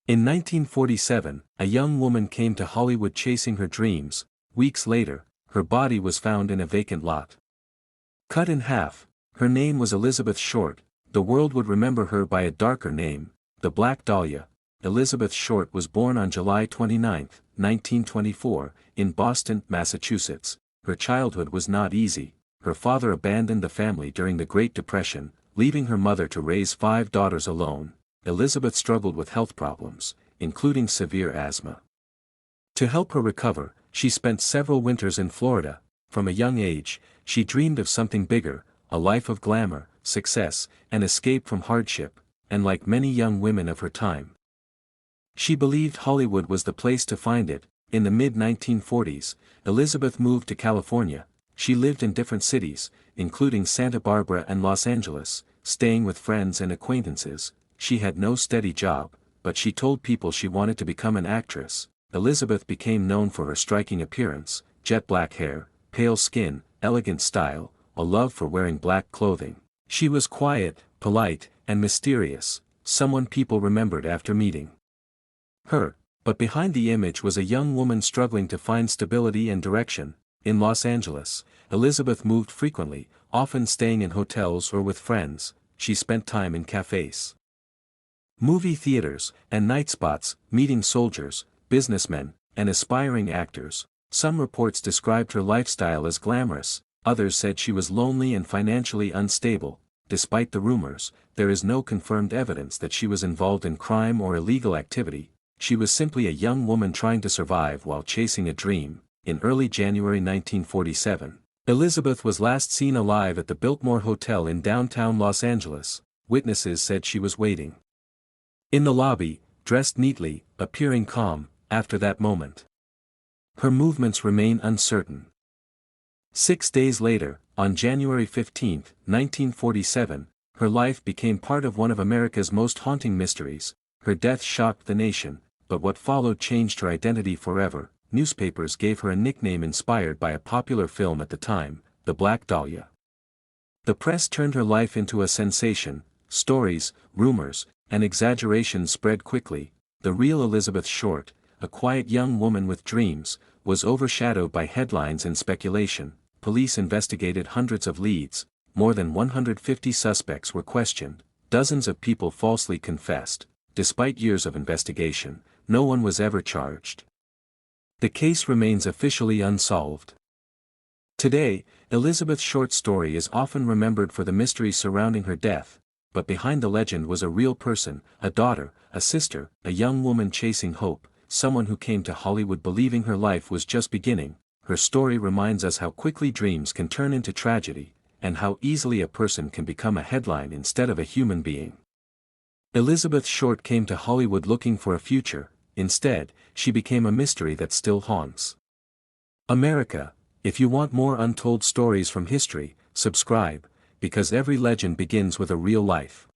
In 1947, a young woman came to Hollywood chasing her dreams. Weeks later, her body was found in a vacant lot. Cut in half. Her name was Elizabeth Short. The world would remember her by a darker name, the Black Dahlia. Elizabeth Short was born on July 29, 1924, in Boston, Massachusetts. Her childhood was not easy. Her father abandoned the family during the Great Depression, leaving her mother to raise 5 daughters alone. Elizabeth struggled with health problems, including severe asthma. To help her recover, she spent several winters in Florida. From a young age, she dreamed of something bigger, a life of glamour, success, and escape from hardship, and like many young women of her time, she believed Hollywood was the place to find it. In the mid-1940s, Elizabeth moved to California. She lived in different cities, including Santa Barbara and Los Angeles, staying with friends and acquaintances. She had no steady job, but she told people she wanted to become an actress. Elizabeth became known for her striking appearance, jet black hair, pale skin, elegant style, a love for wearing black clothing. She was quiet, polite, and mysterious, someone people remembered after meeting her. But behind the image was a young woman struggling to find stability and direction. In Los Angeles, Elizabeth moved frequently, often staying in hotels or with friends. She spent time in cafes, movie theaters, and night spots, meeting soldiers, businessmen, and aspiring actors. Some reports described her lifestyle as glamorous, others said she was lonely and financially unstable. Despite the rumors, there is no confirmed evidence that she was involved in crime or illegal activity. She was simply a young woman trying to survive while chasing a dream. In early January 1947, Elizabeth was last seen alive at the Biltmore Hotel in downtown Los Angeles. Witnesses said she was waiting in the lobby, dressed neatly, appearing calm. After that moment, her movements remain uncertain. 6 days later, on January 15, 1947, her life became part of one of America's most haunting mysteries. Her death shocked the nation, but what followed changed her identity forever. Newspapers gave her a nickname inspired by a popular film at the time, the Black Dahlia. The press turned her life into a sensation. Stories, rumors, and exaggerations spread quickly. The real Elizabeth Short, a quiet young woman with dreams, was overshadowed by headlines and speculation. Police investigated hundreds of leads, more than 150 suspects were questioned, dozens of people falsely confessed. Despite years of investigation, no one was ever charged. The case remains officially unsolved. Today, Elizabeth Short's story is often remembered for the mystery surrounding her death, but behind the legend was a real person, a daughter, a sister, a young woman chasing hope, someone who came to Hollywood believing her life was just beginning. Her story reminds us how quickly dreams can turn into tragedy, and how easily a person can become a headline instead of a human being. Elizabeth Short came to Hollywood looking for a future. Instead, she became a mystery that still haunts America. If you want more untold stories from history, subscribe, because every legend begins with a real life.